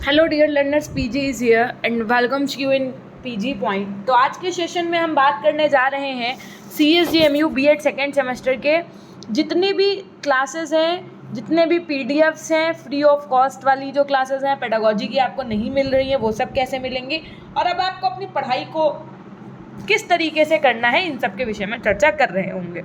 Hello dear learners, PG is here and welcomes you in PG point. तो आज के session में हम बात करने जा रहे हैं CSJMU बीएड सेकेंड सेमेस्टर के जितनी भी क्लासेस हैं, जितने भी पीडीएफ्स हैं, फ्री ऑफ कॉस्ट वाली जो क्लासेस हैं पेडागोजी की आपको नहीं मिल रही हैं, वो सब कैसे मिलेंगी और अब आपको अपनी पढ़ाई को किस तरीके से करना है, इन सब के विषय में चर्चा कर रहे होंगे।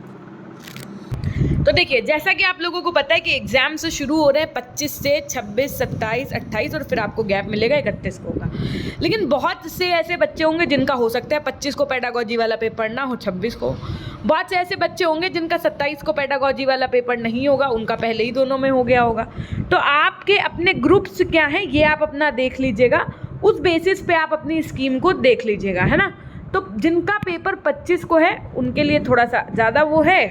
तो देखिए, जैसा कि आप लोगों को पता है कि एग्जाम्स शुरू हो रहे हैं 25 से 26, 27, 28 और फिर आपको गैप मिलेगा 31 को होगा। लेकिन बहुत से ऐसे बच्चे होंगे जिनका हो सकता है 25 को पेडागोजी वाला पेपर ना हो, 26 को। बहुत से ऐसे बच्चे होंगे जिनका 27 को पेडागोजी वाला पेपर नहीं होगा, उनका पहले ही दोनों में हो गया होगा। तो आपके अपने ग्रुप्स क्या हैं ये आप अपना देख लीजिएगा, उस बेसिस पे आप अपनी स्कीम को देख लीजिएगा, है ना। तो जिनका पेपर 25 को है उनके लिए थोड़ा सा ज़्यादा वो है,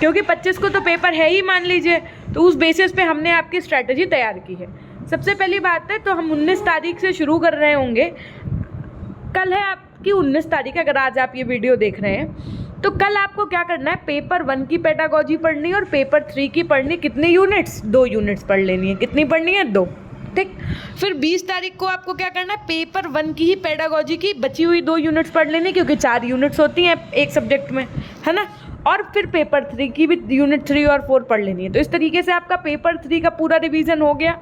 क्योंकि 25 को तो पेपर है ही, मान लीजिए। तो उस बेसिस पे हमने आपकी स्ट्रैटेजी तैयार की है। सबसे पहली बात है, तो हम 19 तारीख से शुरू कर रहे होंगे। कल है आपकी 19 तारीख, अगर आज आप ये वीडियो देख रहे हैं तो कल आपको क्या करना है, पेपर 1 की पेडागोजी पढ़नी है और पेपर 3 की पढ़नी। कितने यूनिट्स? 2 यूनिट्स पढ़ लेनी है। कितनी पढ़नी है? 2। ठीक। फिर 20 तारीख को आपको क्या करना है, पेपर 1 की ही पेडागोजी की बची हुई 2 यूनिट्स पढ़ लेनी, क्योंकि 4 यूनिट्स होती हैं एक सब्जेक्ट में, है ना। और फिर पेपर 3 की भी यूनिट 3 और 4 पढ़ लेनी है। तो इस तरीके से आपका पेपर 3 का पूरा रिवीजन हो गया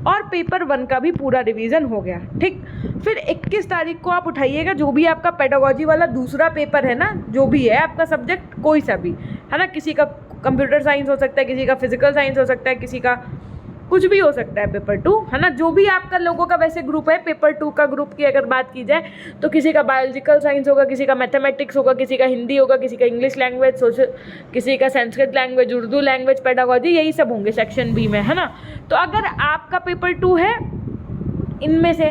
और पेपर 1 का भी पूरा रिवीजन हो गया। ठीक। फिर 21 तारीख को आप उठाइएगा जो भी आपका पेडागोजी वाला दूसरा पेपर है ना, जो भी है आपका सब्जेक्ट, कोई सा भी, है ना। किसी का कंप्यूटर साइंस हो सकता है, किसी का फिजिकल साइंस हो सकता है, किसी का कुछ भी हो सकता है, पेपर 2, है ना। जो भी आपका लोगों का वैसे ग्रुप है, पेपर 2 का ग्रुप की अगर बात की जाए तो किसी का बायोलॉजिकल साइंस होगा, किसी का मैथमेटिक्स होगा, किसी का हिंदी होगा, किसी का इंग्लिश लैंग्वेज, सोशल, किसी का Sanskrit language, Urdu language, pedagogy, यही सब होंगे सेक्शन बी में, है ना। तो अगर आपका पेपर 2 है इनमें से,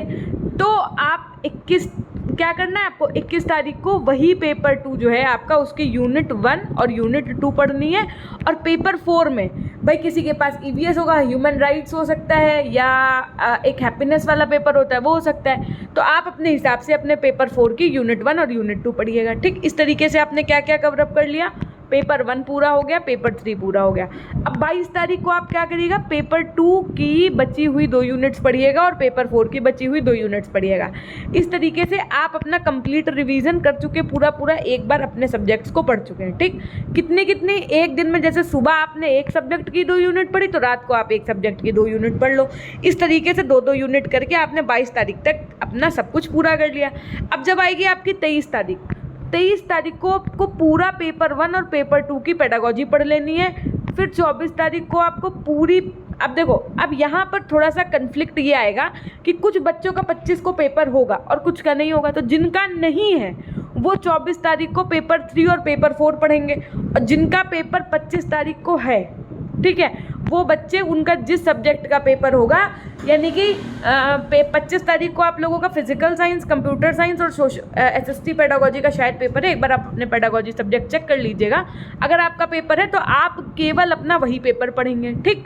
तो आप 21 क्या करना है, आपको 21 तारीख को वही पेपर 2 जो है आपका, उसकी यूनिट 1 और यूनिट 2 पढ़नी है। और पेपर 4 में भाई किसी के पास EVS होगा, ह्यूमन राइट्स हो सकता है, या एक हैप्पीनेस वाला पेपर होता है वो हो सकता है। तो आप अपने हिसाब से अपने पेपर 4 की यूनिट 1 और यूनिट 2 पढ़िएगा। ठीक। इस तरीके से आपने क्या क्या कवरअप कर लिया, पेपर 1 पूरा हो गया, पेपर 3 पूरा हो गया। अब 22 तारीख को आप क्या करिएगा, पेपर 2 की बची हुई 2 यूनिट्स पढ़िएगा और पेपर 4 की बची हुई 2 यूनिट्स पढ़िएगा। इस तरीके से आप अपना कंप्लीट रिवीजन कर चुके, पूरा एक बार अपने सब्जेक्ट्स को पढ़ चुके हैं। ठीक। कितनी एक दिन में, जैसे सुबह आपने एक सब्जेक्ट की 2 यूनिट पढ़ी तो रात को आप एक सब्जेक्ट की 2 यूनिट पढ़ लो। इस तरीके से 2-2 यूनिट करके आपने 22 तारीख तक अपना सब कुछ पूरा कर लिया। अब जब आएगी आपकी 23 तारीख को आपको पूरा पेपर 1 और पेपर 2 की पेडागोजी पढ़ लेनी है। फिर 24 तारीख को आपको पूरी, अब देखो, अब यहाँ पर थोड़ा सा कन्फ्लिक्ट ये आएगा कि कुछ बच्चों का 25 को पेपर होगा और कुछ का नहीं होगा। तो जिनका नहीं है वो 24 तारीख को पेपर 3 और पेपर 4 पढ़ेंगे, और जिनका पेपर 25 तारीख को है, ठीक है, वो बच्चे, उनका जिस सब्जेक्ट का पेपर होगा, यानी कि 25 तारीख को आप लोगों का फिजिकल साइंस, कंप्यूटर साइंस और SST पेडागोजी का शायद पेपर है। एक बार आप अपने पेडागोजी सब्जेक्ट चेक कर लीजिएगा। अगर आपका पेपर है तो आप केवल अपना वही पेपर पढ़ेंगे। ठीक।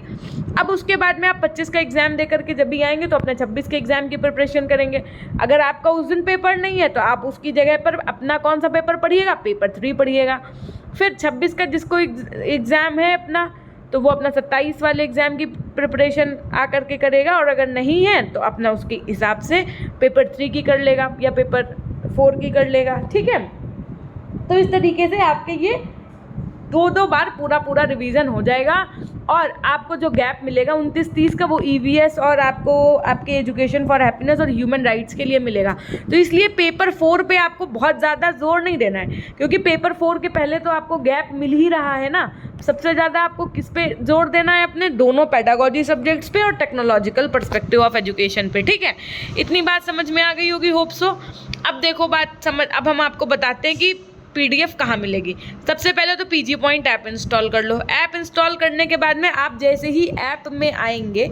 अब उसके बाद में आप 25 का एग्ज़ाम दे करके जब भी आएंगे तो अपने 26 के एग्ज़ाम की प्रिपरेशन करेंगे। अगर आपका उस दिन पेपर नहीं है तो आप उसकी जगह पर अपना कौन सा पेपर पढ़िएगा, पेपर 3 पढ़िएगा। फिर 26 का जिसको एग्ज़ाम है अपना, तो वो अपना 27 वाले एग्ज़ाम की प्रिपरेशन आकर के करेगा, और अगर नहीं है तो अपना उसके हिसाब से पेपर 3 की कर लेगा या पेपर 4 की कर लेगा। ठीक है। तो इस तरीके से आपके ये 2-2 बार पूरा रिवीजन हो जाएगा, और आपको जो गैप मिलेगा 29-30 का, वो EVS और आपको आपके एजुकेशन फॉर हैप्पीनेस और ह्यूमन राइट्स के लिए मिलेगा। तो इसलिए पेपर 4 पे आपको बहुत ज़्यादा जोर नहीं देना है, क्योंकि पेपर 4 के पहले तो आपको गैप मिल ही रहा है ना। सबसे ज़्यादा आपको किस पे जोर देना है, अपने दोनों पेडागोजी सब्जेक्ट्स पे और टेक्नोलॉजिकल पर्सपेक्टिव ऑफ एजुकेशन पे। ठीक है। इतनी बात समझ में आ गई होगी, होप सो। अब देखो बात समझ, अब हम आपको बताते हैं कि PDF कहाँ मिलेगी। सबसे पहले तो PG पॉइंट ऐप इंस्टॉल कर लो। ऐप इंस्टॉल करने के बाद में आप जैसे ही ऐप में आएंगे,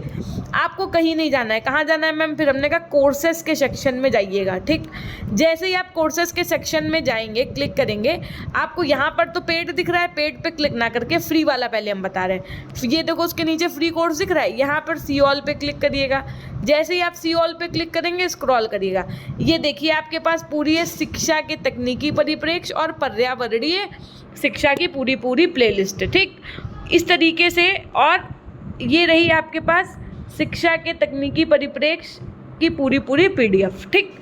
आपको कहीं नहीं जाना है। कहाँ जाना है मैम? फिर हमने कहा कोर्सेस के सेक्शन में जाइएगा। ठीक। जैसे ही आप कोर्सेस के सेक्शन में जाएंगे, क्लिक करेंगे, आपको यहाँ पर तो पेड दिख रहा है, पेड पे क्लिक ना करके फ्री वाला पहले हम बता रहे हैं। ये देखो, उसके नीचे फ्री कोर्स दिख रहा है, यहाँ पर सी ऑल पे क्लिक करिएगा। जैसे ही आप सी ऑल पे क्लिक करेंगे, स्क्रॉल करिएगा, ये देखिए आपके पास पूरी है शिक्षा के तकनीकी परिप्रेक्ष्य और पर्यावरणीय शिक्षा की पूरी प्लेलिस्ट। ठीक। इस तरीके से, और ये रही आपके पास शिक्षा के तकनीकी परिप्रेक्ष्य की पूरी PDF। ठीक,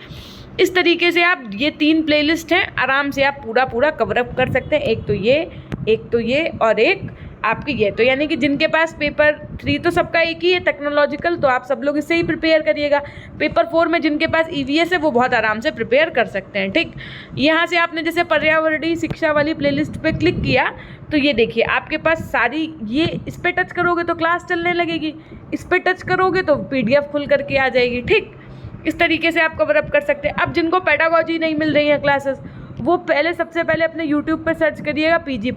इस तरीके से आप ये 3 प्लेलिस्ट हैं, आराम से आप पूरा कवर अप कर सकते हैं। एक तो ये और एक आपकी ये। तो यानी कि जिनके पास पेपर 3 तो सबका एक ही है टेक्नोलॉजिकल, तो आप सब लोग इससे ही प्रिपेयर करिएगा। पेपर 4 में जिनके पास EVS है वो बहुत आराम से प्रिपेयर कर सकते हैं। ठीक, यहाँ से आपने जैसे पर्यावरणीय शिक्षा वाली प्लेलिस्ट पे क्लिक किया तो ये देखिए आपके पास सारी, ये इस पर टच करोगे तो क्लास चलने लगेगी, इस पर टच करोगे तो PDF खुल करके आ जाएगी। ठीक, इस तरीके से आप कवर अप कर सकते हैं। अब जिनको पेडागोजी नहीं मिल रही है क्लासेस, वो सबसे पहले अपने YouTube पे सर्च करिएगा PG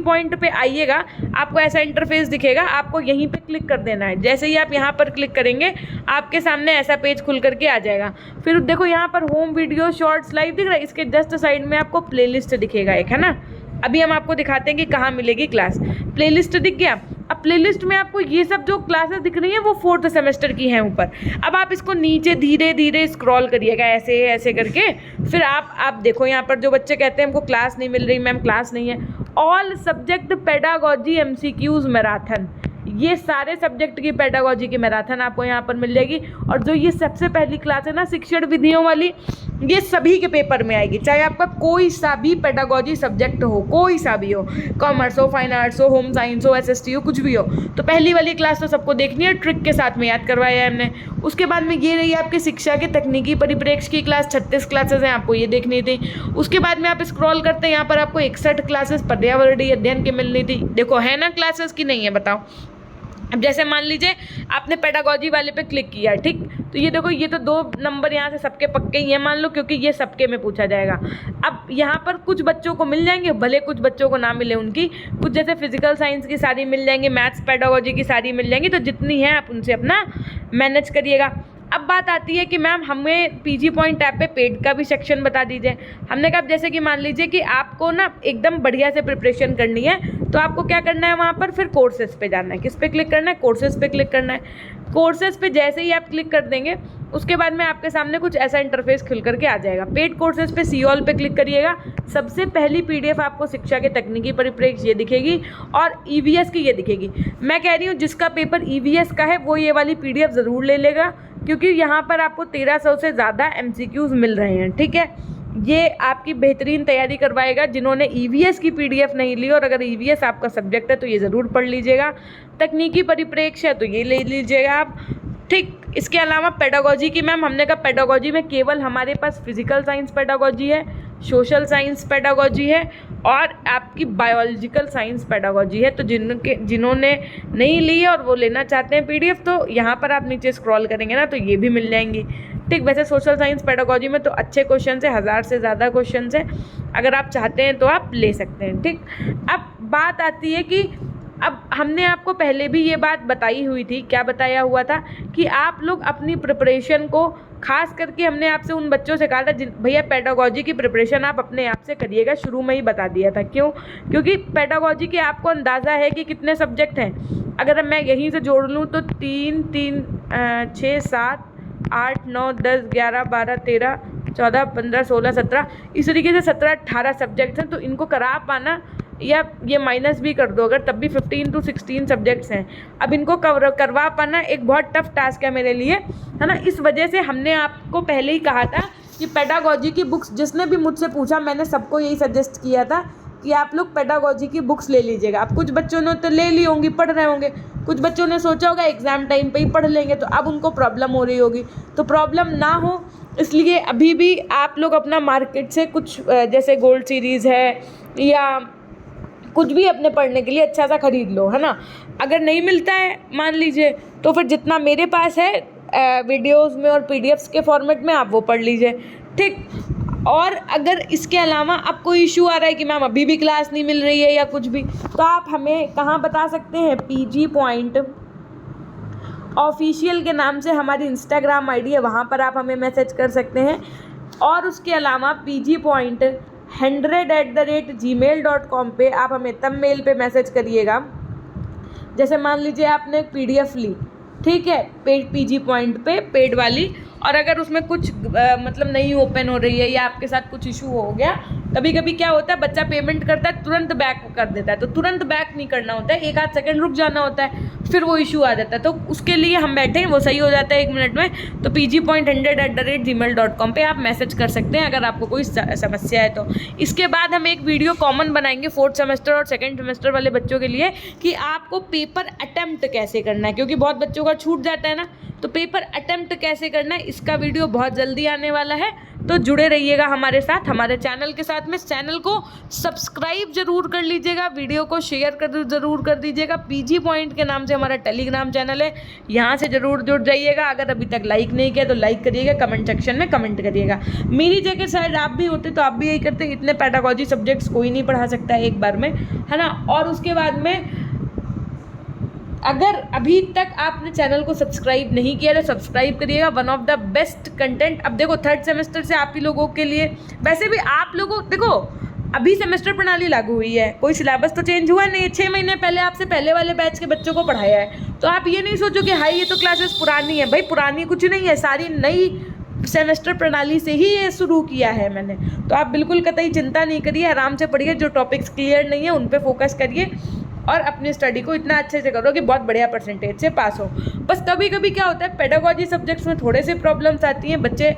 पॉइंट पे आइएगा, आपको ऐसा इंटरफेस दिखेगा, आपको यहीं पे क्लिक कर देना है। जैसे ही आप यहाँ पर क्लिक करेंगे आपके सामने ऐसा पेज खुल करके आ जाएगा। फिर देखो यहाँ पर होम वीडियो शॉर्ट्स लाइव दिख रहा है, इसके जस्ट साइड में आपको प्लेलिस्ट दिखेगा एक, है ना। अभी हम आपको दिखाते हैं कि कहाँ मिलेगी क्लास। प्लेलिस्ट दिख गया। अब प्लेलिस्ट में आपको ये सब जो क्लासेस दिख रही हैं वो 4th सेमेस्टर की हैं ऊपर। अब आप इसको नीचे धीरे धीरे स्क्रॉल करिएगा ऐसे करके। फिर आप देखो यहाँ पर जो बच्चे कहते हैं हमको क्लास नहीं मिल रही मैम, क्लास नहीं है, all subject pedagogy MCQs marathon, ये सारे सब्जेक्ट की पेडागोजी की मैराथन आपको यहाँ पर मिल जाएगी। और जो ये सबसे पहली क्लास है ना शिक्षण विधियों वाली, ये सभी के पेपर में आएगी, चाहे आपका कोई सा भी पेडागोजी सब्जेक्ट हो, कोई सा भी हो, कॉमर्स हो, फाइन आर्ट्स हो, होम साइंस हो, SST हो, कुछ भी हो। तो पहली वाली क्लास तो सबको देखनी है, ट्रिक के साथ में याद करवाया है हमने। उसके बाद में ये रही आपकी शिक्षा के तकनीकी परिप्रेक्ष्य की क्लास, 36 क्लासेस हैं, आपको ये देखनी थी। उसके बाद में आप स्क्रॉल करते हैं यहाँ पर आपको 61 क्लासेस पर्यावरणीय अध्ययन की मिलनी थी। देखो है ना क्लासेस की नहीं है, बताओ। अब जैसे मान लीजिए आपने पेडागोजी वाले पे क्लिक किया, ठीक, तो ये देखो ये तो 2 नंबर यहाँ से सबके पक्के ही हैं मान लो, क्योंकि ये सबके में पूछा जाएगा। अब यहाँ पर कुछ बच्चों को मिल जाएंगे, भले कुछ बच्चों को ना मिले उनकी, कुछ जैसे फिजिकल साइंस की सारी मिल जाएंगी, मैथ्स पेडागोजी की सारी मिल जाएंगी, तो जितनी है आप उनसे अपना मैनेज करिएगा। अब बात आती है कि मैम हमें PG पॉइंट ऐप पे पेड का भी सेक्शन बता दीजिए। हमने कहा जैसे कि मान लीजिए कि आपको ना एकदम बढ़िया से प्रिपरेशन करनी है, तो आपको क्या करना है, वहाँ पर फिर कोर्सेज पे जाना है। किस पे क्लिक करना है, कोर्सेज पे क्लिक करना है। कोर्सेज पे जैसे ही आप क्लिक कर देंगे उसके बाद में आपके सामने कुछ ऐसा इंटरफेस खुल करके आ जाएगा। पेड कोर्सेज पे सी ऑल पे क्लिक करिएगा, सबसे पहली PDF आपको शिक्षा के तकनीकी परिप्रेक्ष्य ये दिखेगी और EVS की ये दिखेगी। मैं कह रही हूँ जिसका पेपर EVS का है वो ये वाली PDF ज़रूर ले लेगा, क्योंकि यहाँ पर आपको 1300 से ज़्यादा MCQs मिल रहे हैं। ठीक है, ये आपकी बेहतरीन तैयारी करवाएगा। जिन्होंने EVS की PDF नहीं ली और अगर EVS आपका सब्जेक्ट है तो ये ज़रूर पढ़ लीजिएगा। तकनीकी परिप्रेक्ष्य है तो ये ले लीजिएगा आप। ठीक, इसके अलावा पेडागोजी की मैम हमने कहा पेडागोजी में केवल हमारे पास फिजिकल साइंस पेडागोजी है, सोशल साइंस पेडागोजी है और आपकी बायोलॉजिकल साइंस पेडागोजी है। तो जिन्होंने नहीं ली है और वो लेना चाहते हैं PDF, तो यहाँ पर आप नीचे स्क्रॉल करेंगे ना तो ये भी मिल जाएंगी। ठीक, वैसे सोशल साइंस पेडागोजी में तो अच्छे क्वेश्चन है, 1000 से ज़्यादा क्वेश्चन है, अगर आप चाहते हैं तो आप ले सकते हैं। ठीक, अब बात आती है कि अब हमने आपको पहले भी ये बात बताई हुई थी, क्या बताया हुआ था कि आप लोग अपनी प्रिपरेशन को, खास करके हमने आपसे उन बच्चों से कहा था भैया पेडागोजी की प्रिपरेशन आप अपने आप से करिएगा, शुरू में ही बता दिया था। क्यों? क्योंकि पेडागोजी के आपको अंदाज़ा है कि कितने सब्जेक्ट हैं। अगर मैं यहीं से जोड़ लूँ तो 3 3 6 7 8 9 10 11 12 13 14 15 16 17, इस तरीके से 17 18 सब्जेक्ट्स हैं। तो इनको करा पाना, या ये माइनस भी कर दो अगर, तब भी 15 to 16 सब्जेक्ट्स हैं। अब इनको करवा पाना एक बहुत टफ टास्क है मेरे लिए, है ना। इस वजह से हमने आपको पहले ही कहा था कि पेडागोजी की बुक्स, जिसने भी मुझसे पूछा मैंने सबको यही सजेस्ट किया था कि आप लोग पेडागोजी की बुक्स ले लीजिएगा। अब कुछ बच्चों ने तो ले ली होंगी, पढ़ रहे होंगे, कुछ बच्चों ने सोचा होगा एग्ज़ाम टाइम पे ही पढ़ लेंगे, तो अब उनको प्रॉब्लम हो रही होगी। तो प्रॉब्लम ना हो इसलिए अभी भी आप लोग अपना मार्केट से कुछ जैसे गोल्ड सीरीज़ है या कुछ भी अपने पढ़ने के लिए अच्छा सा ख़रीद लो, है ना। अगर नहीं मिलता है मान लीजिए, तो फिर जितना मेरे पास है वीडियोस में और PDFs के फॉर्मेट में आप वो पढ़ लीजिए। ठीक, और अगर इसके अलावा आपको इशू आ रहा है कि मैम अभी भी क्लास नहीं मिल रही है या कुछ भी, तो आप हमें कहाँ बता सकते हैं, PG पॉइंट ऑफिशियल के नाम से हमारी इंस्टाग्राम ID है, वहाँ पर आप हमें मैसेज कर सकते हैं। और उसके अलावा PG पॉइंट 100@gmail.com पे आप हमें तब मेल पे मैसेज करिएगा। जैसे मान लीजिए आपने एक PDF ली, ठीक है, PG पॉइंट पे पेड वाली, और अगर उसमें कुछ मतलब नहीं ओपन हो रही है या आपके साथ कुछ इशू हो गया, कभी कभी क्या होता है, बच्चा पेमेंट करता है तुरंत बैक कर देता है, तो तुरंत बैक नहीं करना होता है, एक आध सेकंड रुक जाना होता है, फिर वो इशू आ जाता है। तो उसके लिए हम बैठे हैं, वो सही हो जाता है 1 मिनट में। तो pg.100@gmail.com पे आप मैसेज कर सकते हैं अगर आपको कोई समस्या है तो। इसके बाद हम एक वीडियो कॉमन बनाएंगे 4th सेमेस्टर और 2nd सेमेस्टर वाले बच्चों के लिए कि आपको पेपर अटेम्प्ट कैसे करना है, क्योंकि बहुत बच्चों का छूट जाता है ना, तो पेपर अटेम्प्ट कैसे करना है इसका वीडियो बहुत जल्दी आने वाला है। तो जुड़े रहिएगा हमारे साथ, हमारे चैनल के साथ में। चैनल को सब्सक्राइब जरूर कर लीजिएगा, वीडियो को शेयर जरूर कर दीजिएगा। पीजी पॉइंट के नाम से हमारा टेलीग्राम चैनल है, यहाँ से जरूर जुड़ जाइएगा। अगर अभी तक लाइक नहीं किया तो लाइक करिएगा, कमेंट सेक्शन में कमेंट करिएगा। मेरी जगह शायद आप भी होते तो आप भी यही करते, इतने पेडागोजी सब्जेक्ट्स कोई नहीं पढ़ा सकता है एक बार में, है ना। और उसके बाद में अगर अभी तक आपने चैनल को सब्सक्राइब नहीं किया तो सब्सक्राइब करिएगा। One of the best content, अब देखो 3rd सेमेस्टर से आप ही लोगों के लिए, वैसे भी आप लोगों, देखो अभी सेमेस्टर प्रणाली लागू हुई है, कोई सिलेबस तो चेंज हुआ नहीं है, 6 महीने पहले आपसे पहले वाले बैच के बच्चों को पढ़ाया है। तो आप ये नहीं सोचो कि हाई ये तो क्लासेस पुरानी है, भाई पुरानी कुछ नहीं है, सारी नई सेमेस्टर प्रणाली से ही ये शुरू किया है मैंने। तो आप बिल्कुल कतई चिंता नहीं करिए, आराम से पढ़िए, जो टॉपिक्स क्लियर नहीं है उन पे फोकस करिए और अपनी स्टडी को इतना अच्छे से करो कि बहुत बढ़िया परसेंटेज से पास हो। बस कभी कभी क्या होता है, पेडागोजी सब्जेक्ट्स में थोड़े से प्रॉब्लम्स आती हैं, बच्चे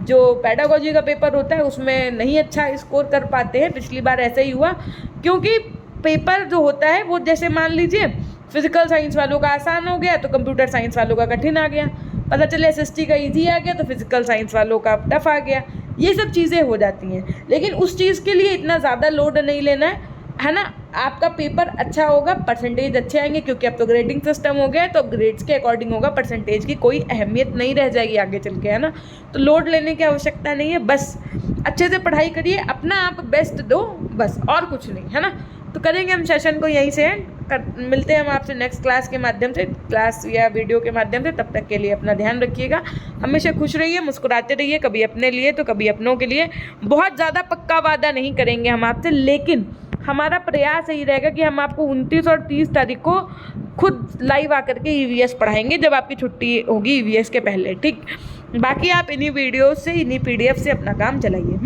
जो पेडागोजी का पेपर होता है उसमें नहीं अच्छा स्कोर कर पाते हैं। पिछली बार ऐसा ही हुआ, क्योंकि पेपर जो होता है वो, जैसे मान लीजिए फिजिकल साइंस वालों का आसान हो गया तो कंप्यूटर साइंस वालों का कठिन आ गया, पता चले SST का ईजी आ गया तो फिजिकल साइंस वालों का टफ आ गया। ये सब चीज़ें हो जाती हैं, लेकिन उस चीज़ के लिए इतना ज़्यादा लोड नहीं लेना है ना। आपका पेपर अच्छा होगा, परसेंटेज अच्छे आएंगे, क्योंकि अब तो ग्रेडिंग सिस्टम हो गया है, तो ग्रेड्स के अकॉर्डिंग होगा, परसेंटेज की कोई अहमियत नहीं रह जाएगी आगे चल के, है ना। तो लोड लेने की आवश्यकता नहीं है, बस अच्छे से पढ़ाई करिए, अपना आप बेस्ट दो, बस और कुछ नहीं, है ना। तो करेंगे हम सेशन को यहीं से एंड मिलते हैं हम आपसे नेक्स्ट क्लास के माध्यम से, क्लास या वीडियो के माध्यम से। तब तक के लिए अपना ध्यान रखिएगा, हमेशा खुश रहिए, मुस्कुराते रहिए, कभी अपने लिए तो कभी अपनों के लिए। बहुत ज़्यादा पक्का वादा नहीं करेंगे हम आपसे, लेकिन हमारा प्रयास यही रहेगा कि हम आपको 29 और 30 तारीख को खुद लाइव आकर के EVS पढ़ाएंगे, जब आपकी छुट्टी होगी EVS के पहले, ठीक। बाकी आप इन्हीं वीडियो से, इन्हीं PDF से अपना काम चलाइए।